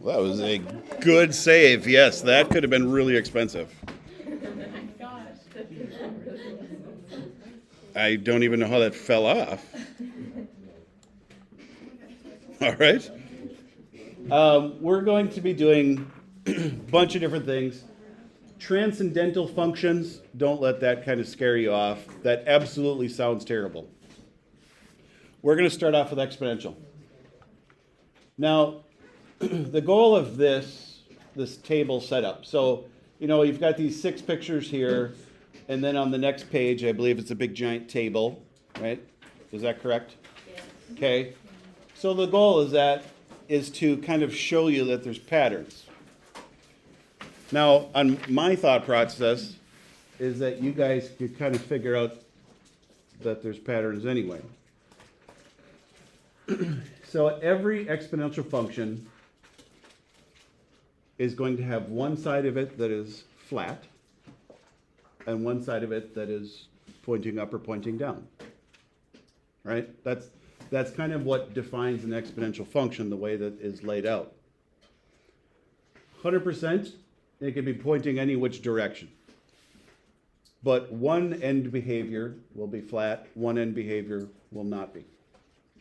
Well, that was a good save. Yes, that could have been really expensive. I don't even know how that fell off. All right. We're going to be doing a bunch of different things. Transcendental functions, don't let that kind of scare you off. That absolutely sounds terrible. We're going to start off with exponential. Now, the goal of this table setup. So, you've got these 6 pictures here, and then on the next page, I believe it's a big giant table, right? Is that correct? Yes. Okay. So the goal is to kind of show you that there's patterns. Now, on my thought process is that you guys could kind of figure out that there's patterns anyway. So every exponential function is going to have one side of it that is flat and one side of it that is pointing up or pointing down. Right? That's kind of what defines an exponential function, the way that is laid out. 100%, it can be pointing any which direction. But one end behavior will be flat, one end behavior will not be.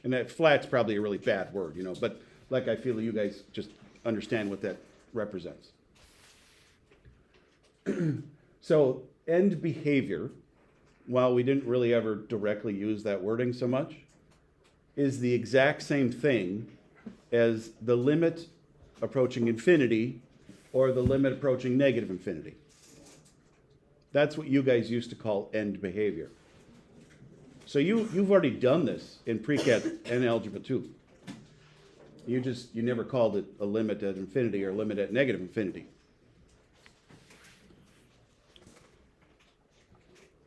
And that flat's probably a really bad word, but like I feel you guys just understand what that represents. So end behavior, while we didn't really ever directly use that wording so much, is the exact same thing as the limit approaching infinity or the limit approaching negative infinity. That's what you guys used to call end behavior. So you've already done this in pre-cat and algebra 2. You never called it a limit at infinity or limit at negative infinity.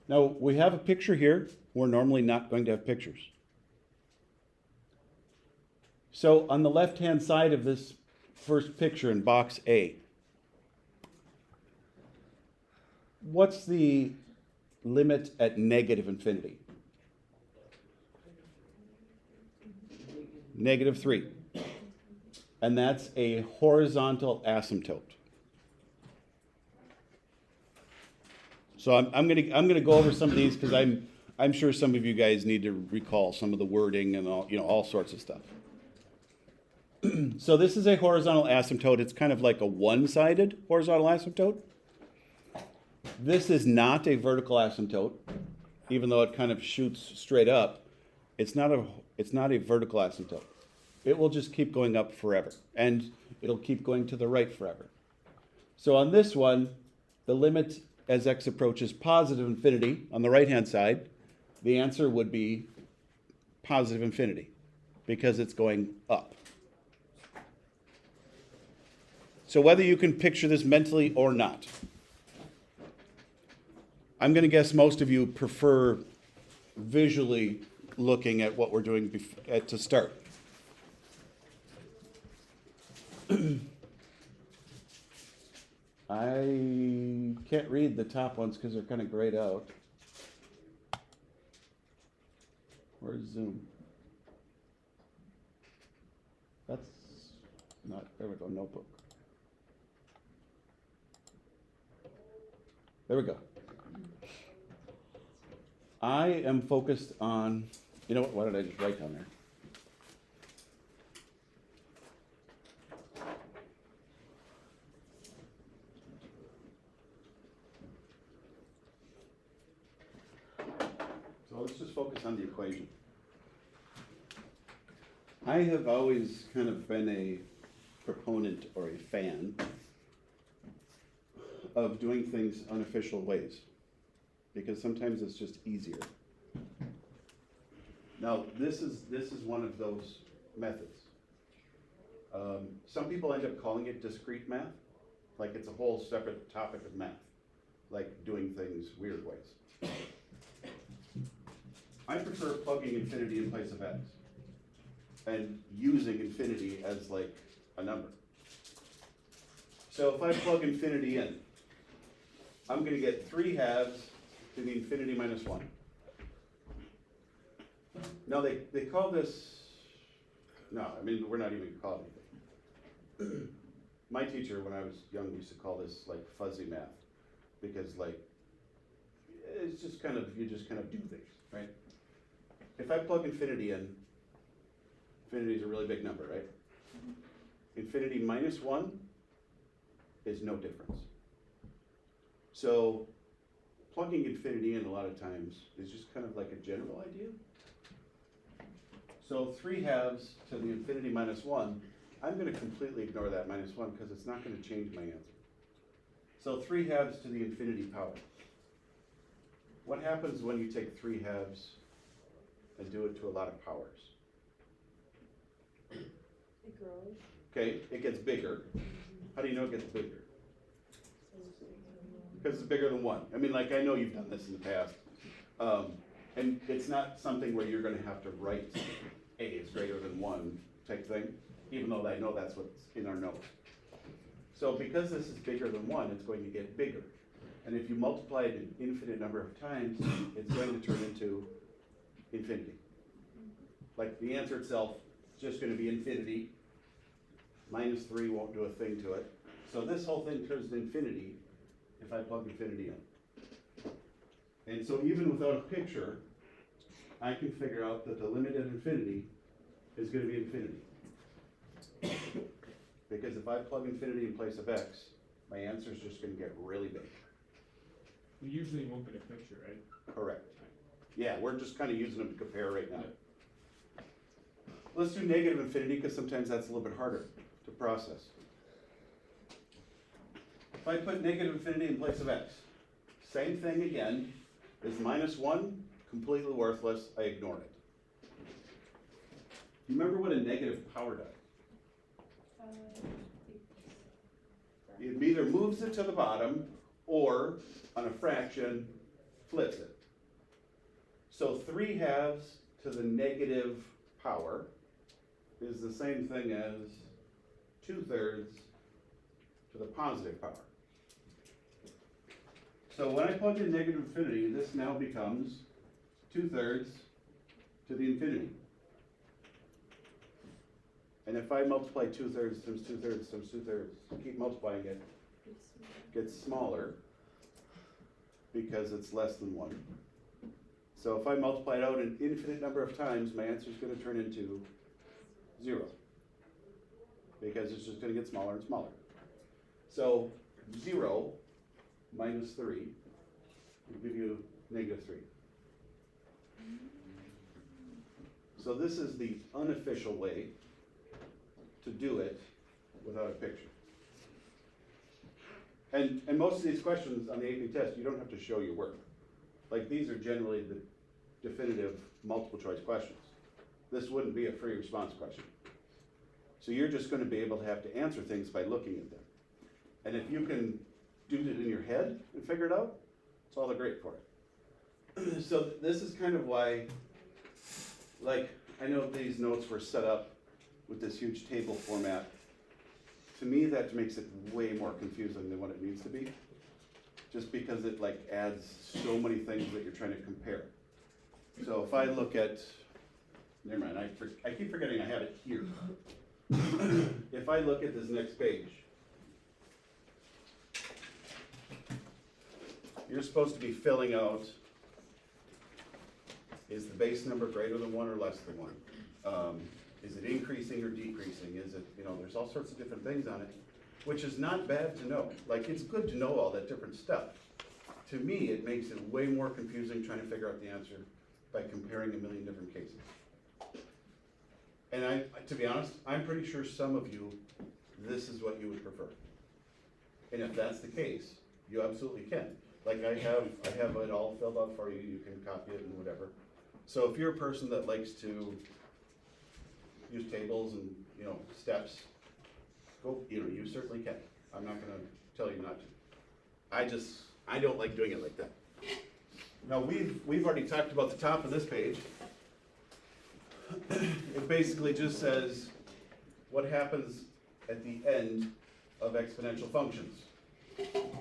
Now, we have a picture here. We're normally not going to have pictures. So on the left-hand side of this first picture in box A, what's the limit at negative infinity? Negative 3. And that's a horizontal asymptote. So I'm gonna go over some of these because I'm sure some of you guys need to recall some of the wording and all sorts of stuff. So this is a horizontal asymptote. It's kind of like a one-sided horizontal asymptote. This is not a vertical asymptote, even though it kind of shoots straight up. It's not a vertical asymptote. It will just keep going up forever, and it'll keep going to the right forever. So on this one, the limit as x approaches positive infinity on the right-hand side, the answer would be positive infinity because it's going up. So whether you can picture this mentally or not, I'm going to guess most of you prefer visually looking at what we're doing to start. I can't read the top ones because they're kind of grayed out. Where's Zoom? That's not, there we go, notebook. There we go. I am focused on, why did I just write down there? So let's just focus on the equation. I have always kind of been a proponent or a fan of doing things unofficial ways, because sometimes it's just easier. Now, this is one of those methods. Some people end up calling it discrete math, like it's a whole separate topic of math, like doing things weird ways. I prefer plugging infinity in place of x and using infinity as like a number. So if I plug infinity in, I'm going to get 3 halves to the infinity minus 1. Now they call this, no, I mean, we're not even going to call it anything. My teacher, when I was young, used to call this like fuzzy math, because like, it's just kind of, you just kind of do things, right? If I plug infinity in, infinity is a really big number, right? Infinity minus one is no difference. So plugging infinity in a lot of times is just kind of like a general idea. So 3/2 to the infinity minus one, I'm gonna completely ignore that minus one because it's not gonna change my answer. So 3/2 to the infinity power. What happens when you take 3/2 and do it to a lot of powers? It grows. Okay, it gets bigger. How do you know it gets bigger? Because it's bigger than one. I mean, like, I know you've done this in the past. And it's not something where you're gonna have to write A is greater than one type thing, even though I know that's what's in our notes. So because this is bigger than one, it's going to get bigger. And if you multiply it an infinite number of times, it's going to turn into infinity. Like the answer itself is just gonna be infinity. Minus 3 won't do a thing to it. So this whole thing turns to infinity if I plug infinity in. And so even without a picture, I can figure out that the limit at infinity is gonna be infinity. Because if I plug infinity in place of x, my answer is just gonna get really big. We usually won't get a picture, right? Correct. Yeah, we're just kinda using them to compare right now. Let's do negative infinity, because sometimes that's a little bit harder to process. If I put negative infinity in place of x, same thing again, is minus one, completely worthless, I ignore it. You remember what a negative power does? It either moves it to the bottom, or on a fraction, flips it. So 3/2 to the negative power is the same thing as 2/3 to the positive power. So when I plug in negative infinity, this now becomes 2/3 to the infinity. And if I multiply 2/3 times 2/3 times 2/3, keep multiplying it, gets smaller because it's less than one. So if I multiply it out an infinite number of times, my answer is gonna turn into 0. Because it's just gonna get smaller and smaller. So 0 minus 3 will give you negative 3. So this is the unofficial way to do it without a picture. And most of these questions on the AP test, you don't have to show your work. Like, these are generally the definitive multiple choice questions. This wouldn't be a free response question. So you're just gonna be able to have to answer things by looking at them. And if you can do it in your head and figure it out, it's all the great for it. So this is kind of why, like, I know these notes were set up with this huge table format. To me, that makes it way more confusing than what it needs to be. Just because it like adds so many things that you're trying to compare. So if I look at, never mind, I keep forgetting I have it here. If I look at this next page, you're supposed to be filling out, is the base number greater than 1 or less than 1? Is it increasing or decreasing? Is it, there's all sorts of different things on it, which is not bad to know. Like, it's good to know all that different stuff. To me, it makes it way more confusing trying to figure out the answer by comparing a million different cases. And to be honest, I'm pretty sure some of you, this is what you would prefer. And if that's the case, you absolutely can. Like, I have it all filled out for you, you can copy it and whatever. So if you're a person that likes to use tables and, steps, go, you certainly can. I'm not gonna tell you not to. I don't like doing it like that. Now, we've already talked about the top of this page. It basically just says what happens at the end of exponential functions.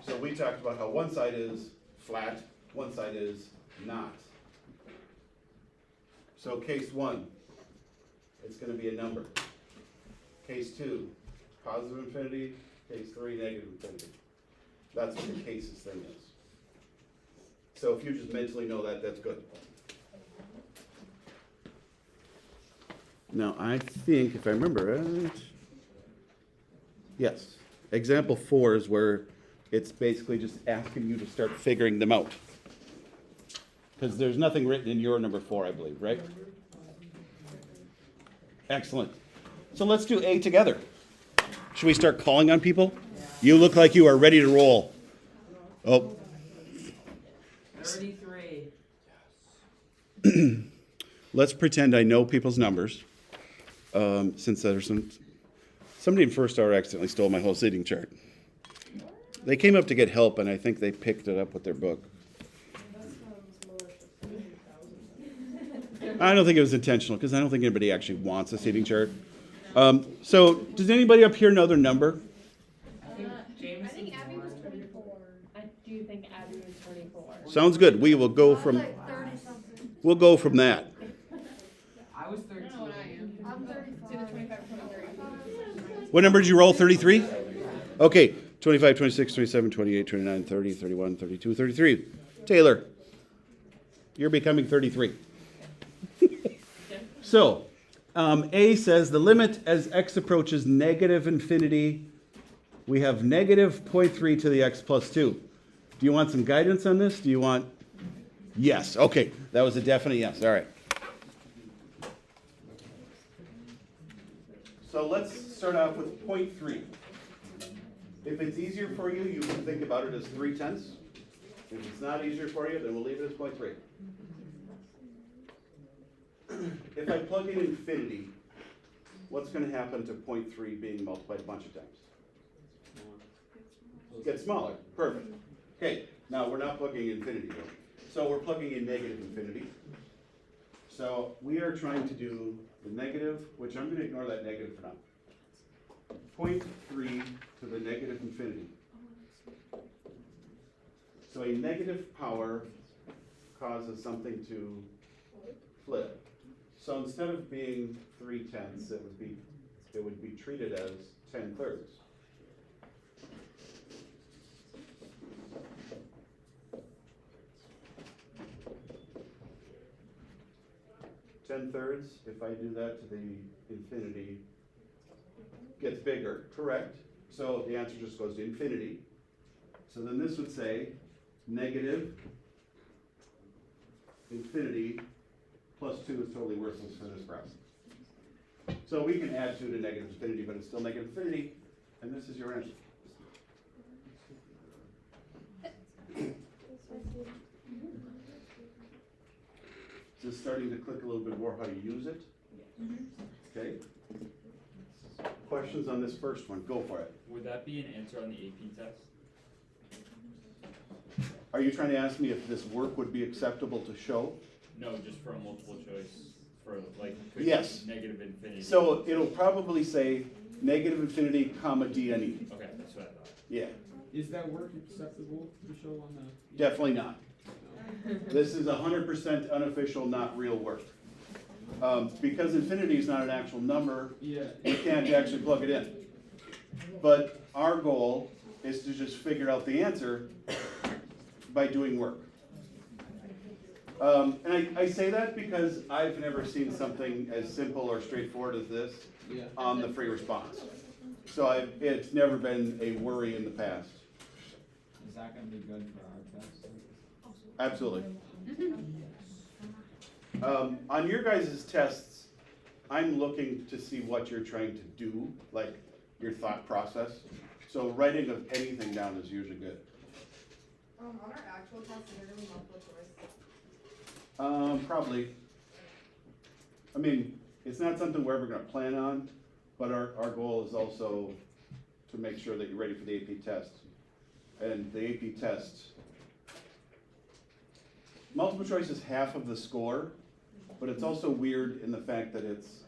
So we talked about how one side is flat, one side is not. So case 1, it's gonna be a number. Case 2, positive infinity, Case 3, negative infinity. That's what the cases thing is. So if you just mentally know that, that's good. Now, I think, if I remember right, yes, example 4 is where it's basically just asking you to start figuring them out. Because there's nothing written in your number 4, I believe, right? Excellent. So let's do A together. Should we start calling on people? You look like you are ready to roll. Oh. 33. Let's pretend I know people's numbers. Since there's somebody in first hour accidentally stole my whole seating chart. They came up to get help, and I think they picked it up with their book. I don't think it was intentional, because I don't think anybody actually wants a seating chart. So, does anybody up here know their number? I think James I think Abby was is 24. I do think Abby was 24. Sounds good. We will go I was from. like 30 something. We'll go from that. I was 13. I don't know what I am. I'm 35. See the 25 What number did you roll? 33? Okay. 25, 26, 27, 28, 29, 30, 31, 32, 33. Taylor, you're becoming 33. So, A says the limit as x approaches negative infinity, we have negative 0.3 to the x plus 2. Do you want some guidance on this? Do you want? Yes. Okay. That was a definite yes. All right. So let's start off with 0.3. If it's easier for you, you can think about it as 3/10. If it's not easier for you, then we'll leave it as 0.3. If I plug in infinity, what's going to happen to 0.3 being multiplied a bunch of times? Get smaller. Perfect. Okay, now we're not plugging in infinity though. So we're plugging in negative infinity. So we are trying to do the negative, which I'm going to ignore that negative for now. 0.3 to the negative infinity. So a negative power causes something to flip. So instead of being 3/10, it would be treated as 10/3. Ten-thirds, if I do that to the infinity, gets bigger, correct? So the answer just goes to infinity. So then this would say negative infinity plus 2 is totally worthless for this problem. So we can add 2 to negative infinity, but it's still negative infinity, and this is your answer. Just starting to click a little bit more how to use it. Okay. Questions on this first one? Go for it. Would that be an answer on the AP test? Are you trying to ask me if this work would be acceptable to show? No, just for a multiple choice, for like, could Yes. negative infinity. So it'll probably say negative infinity, comma, DNE. Okay, that's what I thought. Yeah, Is that work acceptable to show on the? definitely not. This is 100% unofficial, not real work. Because infinity is not an actual number, Yeah. you can't actually plug it in. But our goal is to just figure out the answer by doing work. And I say that because I've never seen something as simple or straightforward as this Yeah. on the free response. So it's never been a worry in the past. Is that gonna be good for our test? Absolutely. On your guys' tests, I'm looking to see what you're trying to do, like your thought process. So writing of anything down is usually good. On our actual test, is there gonna be multiple choice? Probably. I mean, it's not something we're ever gonna plan on, but our goal is also to make sure that you're ready for the AP test. And the AP test, multiple choice is half of the score, but it's also weird in the fact that it's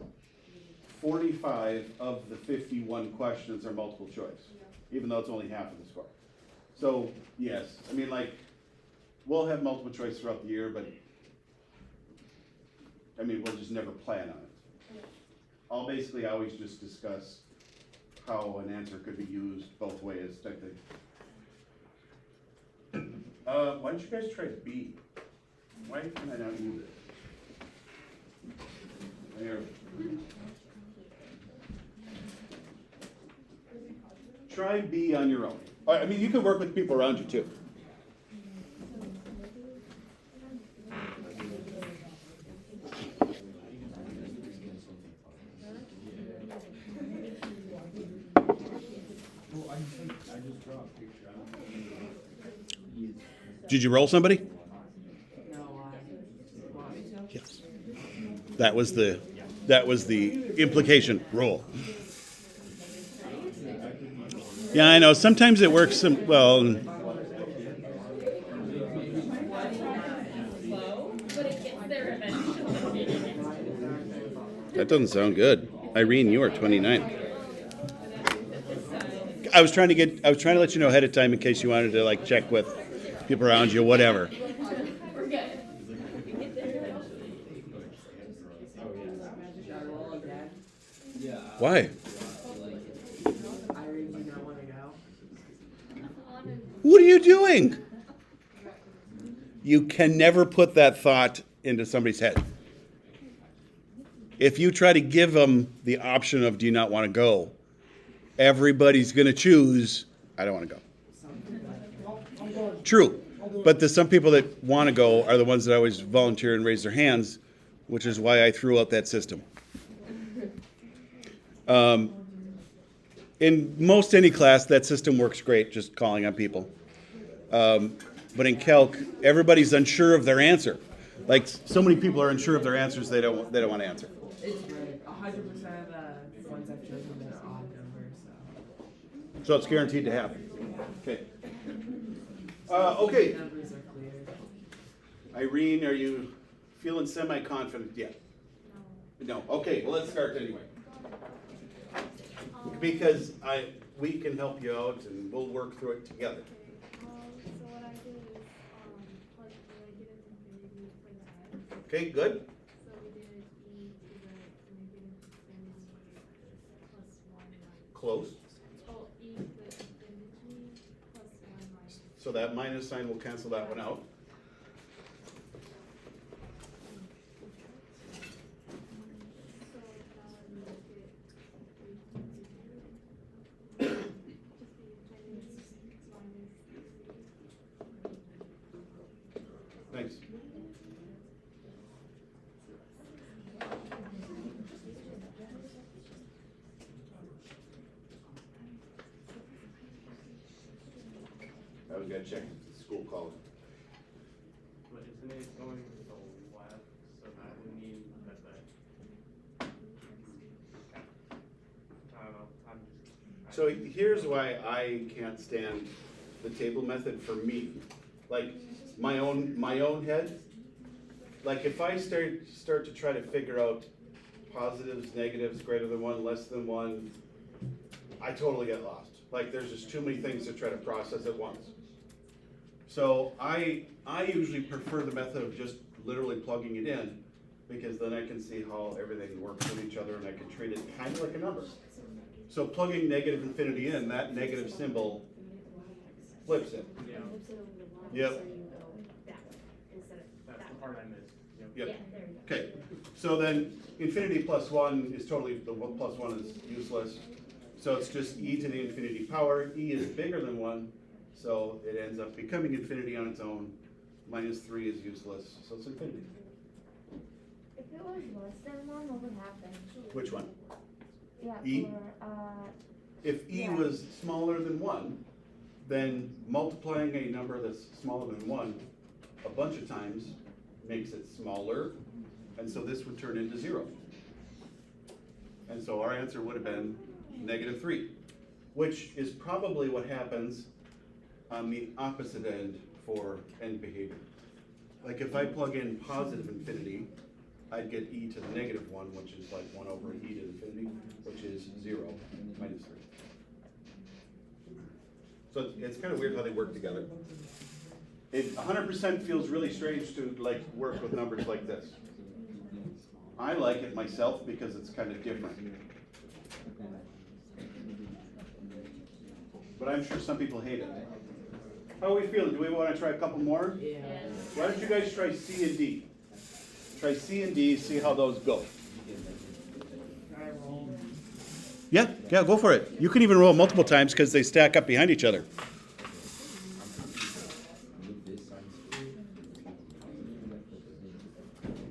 45 of the 51 questions are multiple choice, even though it's only half of the score. So, yes, I mean, like, we'll have multiple choice throughout the year, but I mean, we'll just never plan on it. I'll basically always just discuss how an answer could be used both ways type thing. Why don't you guys try B? Why can I not use it? There. Try B on your own. I mean, you can work with people around you too. Well, I just draw a picture. Did you roll somebody? No, want me to? Yes. That was the implication. Roll. Yeah, I know. Sometimes it works. Well, But it gets there eventually. that doesn't sound good. Irene, you are 29. I was trying to let you know ahead of time in case you wanted to like check with people around you, whatever. We're good. Should I roll again? Yeah. Why? Irene, do you not wanna go? What are you doing? You can never put that thought into somebody's head. If you try to give them the option of do you not want to go, everybody's going to choose, I don't want to go. True. But the some people that want to go are the ones that always volunteer and raise their hands, which is why I threw out that system. In most any class, that system works great, just calling on people. But in Calc, everybody's unsure of their answer. Like so many people are unsure of their answers, they don't want to answer. It's great. 100% of the ones I've chosen are odd numbers, so. So it's guaranteed to happen. Okay. Okay. Numbers are clear. Irene, are you feeling semi-confident yet? No. Okay, well, let's start anyway. Because we can help you out and we'll work through it together. So what I do is, plug the negative infinity for the x. Okay, good? So we did e to the negative infinity plus 1 minus. Close. Oh, e to the infinity plus 1 minus. So that minus sign will cancel that one out. So now I make it 3 just the minus. Thanks. I was gonna check the school calling. But isn't it going to the left, so that would mean that I don't know, So here's why I can't stand the table method for me. Like my own head. Like if I start to try to figure out positives, negatives, greater than 1, less than 1, I totally get lost. Like there's just too many things to try to process at once. So I usually prefer the method of just literally plugging it in, because then I can see how everything works with each other and I can treat it kind of like a number. So plugging negative infinity in, that negative symbol flips it. yeah, Yep. that's the part I missed. Yep. Okay, so then infinity plus 1 is totally, the 1 plus 1 is useless. So it's just e to the infinity power. E is bigger than 1, so it ends up becoming infinity on its own. Minus 3 is useless, so it's infinity. If it was less than 1, what would happen? Which one? Yeah, E? for, If e Yeah. was smaller than 1, then multiplying a number that's smaller than 1 a bunch of times makes it smaller, and so this would turn into 0. And so our answer would have been -3, which is probably what happens on the opposite end for end behavior. Like if I plug in positive infinity, I'd get e to the -1, which is like 1 over e to the infinity, which is 0 minus 3. So it's kind of weird how they work together. It 100% feels really strange to like work with numbers like this. I like it myself because it's kind of different. but I'm sure some people hate it. How are we feeling? Do we want to try a couple more? Yeah. Why don't you guys try C and D? Try C and D, see how those go. Try roll. Yeah, go for it. You can even roll multiple times because they stack up behind each other.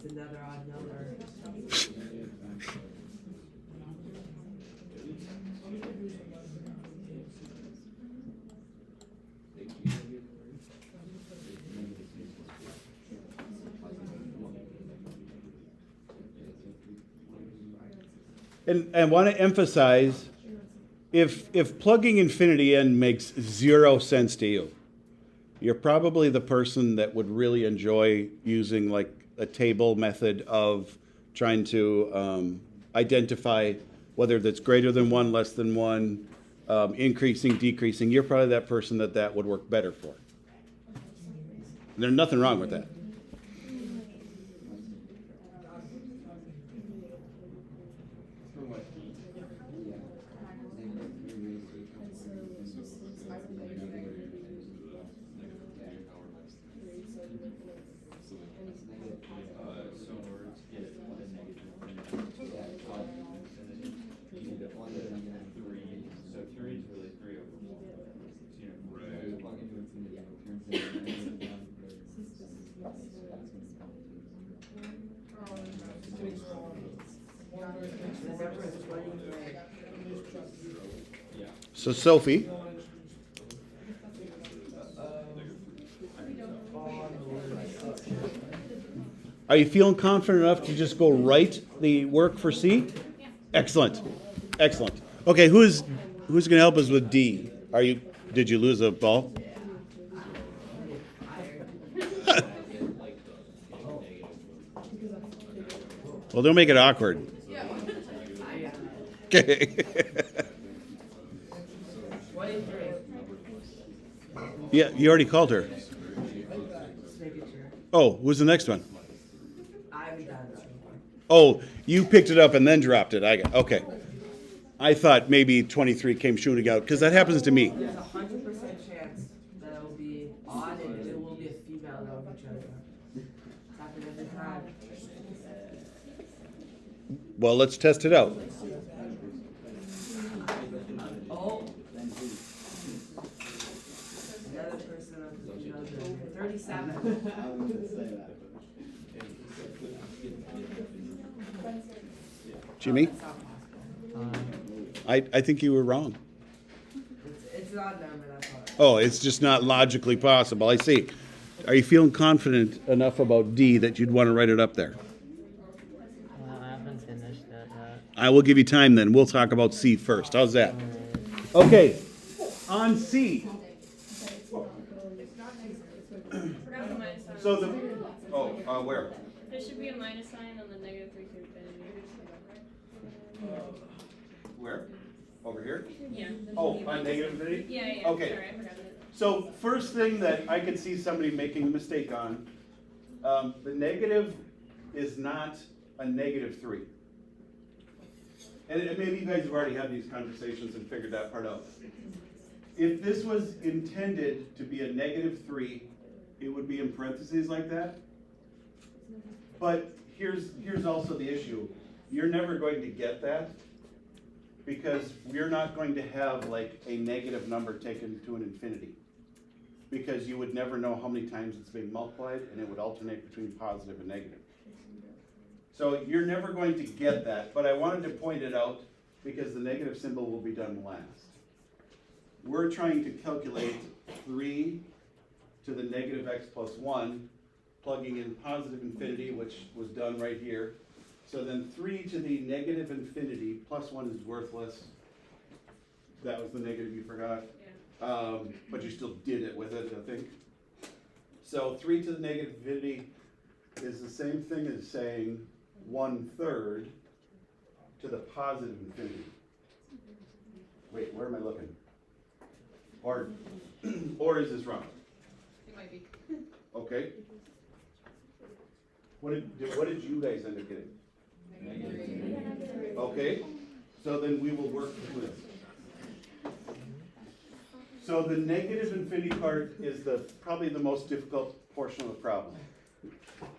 It's another odd number. And I want to emphasize, if plugging infinity in makes 0 sense to you, you're probably the person that would really enjoy using like a table method of trying to identify whether that's greater than 1, less than 1, increasing, decreasing. You're probably that person that would work better for. There's nothing wrong with that. Remember, it's 23. So Sophie, are you feeling confident enough to just go write the work for C? Excellent, excellent. Okay, who's going to help us with D? Did you lose a ball? Well, don't make it awkward. Okay. 23. Yeah, you already called her. Just making sure. Oh, who's the next one? I haven't done this before. Oh, you picked it up and then dropped it. Okay. I thought maybe 23 came shooting out because that happens to me. There's a 100% chance that it will be odd and it will be a female that will be chosen. It's happened every time. Well, let's test it out. Oh. Another person of female gender. 37. Jimmy, It's not possible. I think you were wrong. It's an odd number, that's all. Oh, it's just not logically possible. I see. Are you feeling confident enough about D that you'd want to write it up there? I haven't finished that yet. I will give you time then. We'll talk about C first. How's that? Okay. On C. So where? There should be a minus sign on the negative 3 to infinity. Where? Over here? Yeah. Oh, on negative infinity? Yeah. Okay. Sorry, I forgot it. So first thing that I could see somebody making a mistake on, the negative is not a -3. And maybe you guys have already had these conversations and figured that part out. If this was intended to be a -3, it would be in parentheses like that. But here's also the issue. You're never going to get that because we're not going to have like a negative number taken to an infinity. Because you would never know how many times it's being multiplied and it would alternate between positive and negative. So you're never going to get that, but I wanted to point it out because the negative symbol will be done last. We're trying to calculate 3 to the negative x plus 1, plugging in positive infinity, which was done right here. So then 3 to the negative infinity plus 1 is worthless. That was the negative you forgot. But you still did it with it, I think. So 3 to the negative infinity is the same thing as saying 1/3 to the positive infinity. Wait, where am I looking? Or is this wrong? It might be. Okay. What did you guys end up getting? Okay, so then we will work through this. So the negative infinity part is probably the most difficult portion of the problem.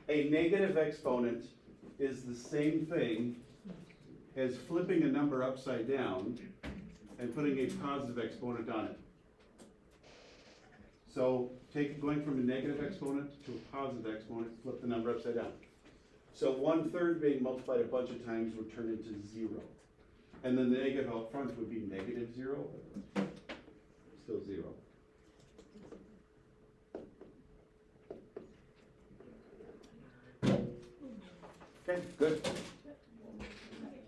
A negative exponent is the same thing as flipping a number upside down and putting a positive exponent on it. So going from a negative exponent to a positive exponent, flip the number upside down. So 1/3 being multiplied a bunch of times would turn into 0. And then the negative out front would be -0, still 0. Okay, good.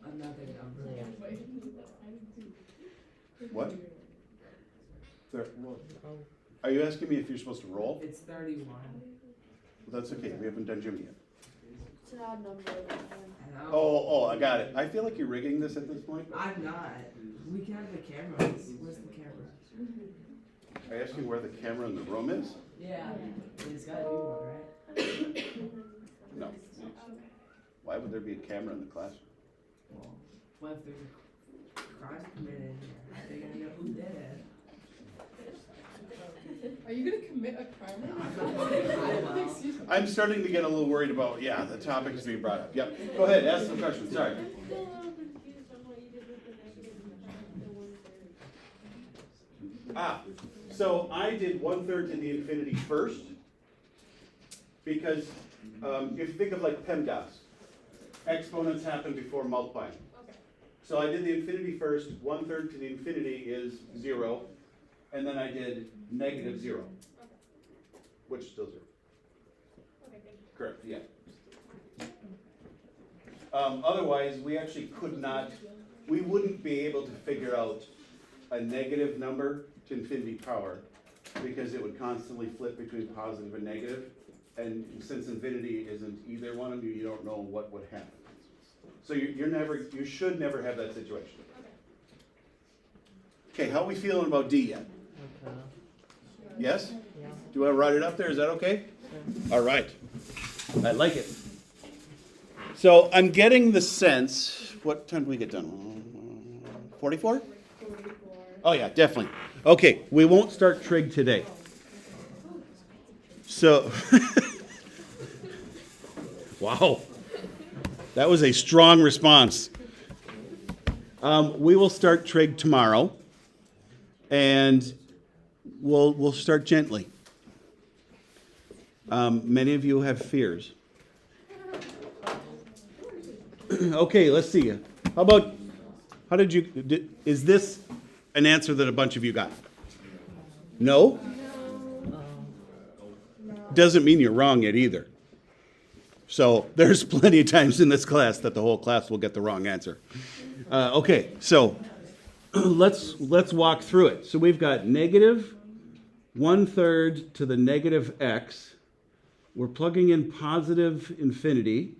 Another number. Yeah. What? Oh, Are you asking me if you're supposed to roll? It's 31. Well, that's okay, we haven't done Jimmy yet. It's an odd number. I know. Oh, I got it. I feel like you're rigging this at this point. I'm not. We can have the cameras. Where's the camera? Are you asking where the camera in the room is? Yeah. There's gotta be one, right? No. Why would there be a camera in the classroom? Well, what if there's a crime committed in here? How are they gonna know who did it? Are you gonna commit a crime I will. Excuse me. I'm starting to get a little worried about, the topic is being brought up. Yep, go ahead, ask some questions, sorry. I'm still a little confused on what you did with the negative the 1/3. So I did 1/3 to the infinity first, because if you think of like PEMDAS, exponents happen before multiplying. Okay. So I did the infinity first, 1/3 to the infinity is 0, and then I did -0, which is still 0. Okay, thank you. Correct, yeah. Otherwise, we actually we wouldn't be able to figure out a negative number to infinity power, because it would constantly flip between positive and negative, and since infinity isn't either one of you, you don't know what would happen. So you should never have that situation. Okay, how are we feeling about D yet? okay. Yes? Yeah. Do I write it up there? Is that okay? All right. I like it. So I'm getting the sense, what time do we get done? 44? 44. Oh yeah, definitely. Okay, we won't start trig today. So, wow. That was a strong response. We will start trig tomorrow, and we'll start gently. Many of you have fears. Okay, let's see. Is this an answer that a bunch of you got? No? Doesn't mean you're wrong yet either. So there's plenty of times in this class that the whole class will get the wrong answer. Okay, so let's walk through it. So we've got negative 1/3 to the negative x. We're plugging in positive infinity.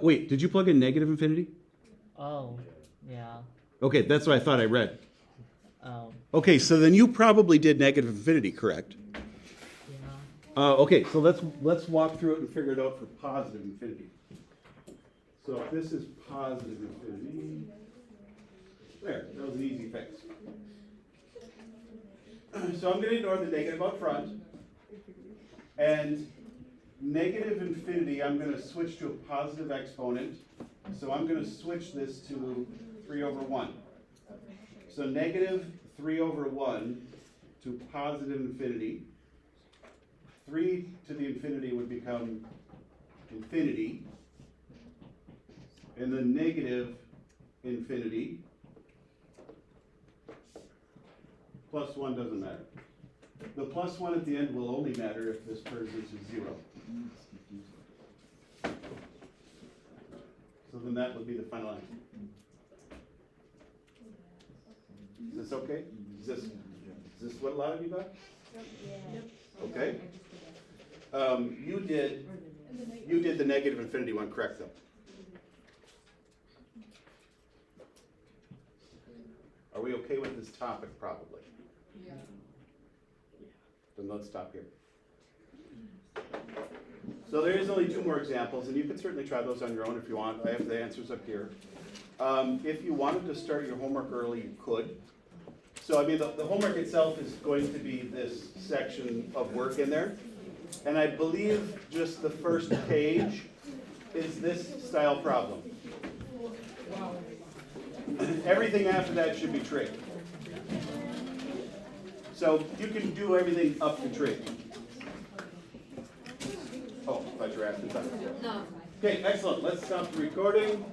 Wait, did you plug in negative infinity? Oh, yeah. Okay, that's what I thought I read. Oh, Okay, so then you probably did negative infinity, correct? yeah. Okay, so let's walk through it and figure it out for positive infinity. So if this is positive infinity, there, that was an easy fix. So I'm going to ignore the negative up front, and negative infinity, I'm going to switch to a positive exponent. So I'm going to switch this to 3/1. So negative 3/1 to positive infinity. 3 to the infinity would become infinity. And then negative infinity plus 1 doesn't matter. The plus 1 at the end will only matter if this turns into 0. So then that would be the final answer. Is this okay? Is this what a lot of you got? Okay. You did the negative infinity one correct though. Are we okay with this topic? Probably. Yeah. Then let's stop here. So there is only 2 more examples, and you can certainly try those on your own if you want. I have the answers up here. If you wanted to start your homework early, you could. So I mean, the homework itself is going to be this section of work in there. And I believe just the first page is this style problem. Everything after that should be trig. So you can do everything up to trig. Oh, I thought you were asking something. No. Okay, excellent. Let's stop the recording.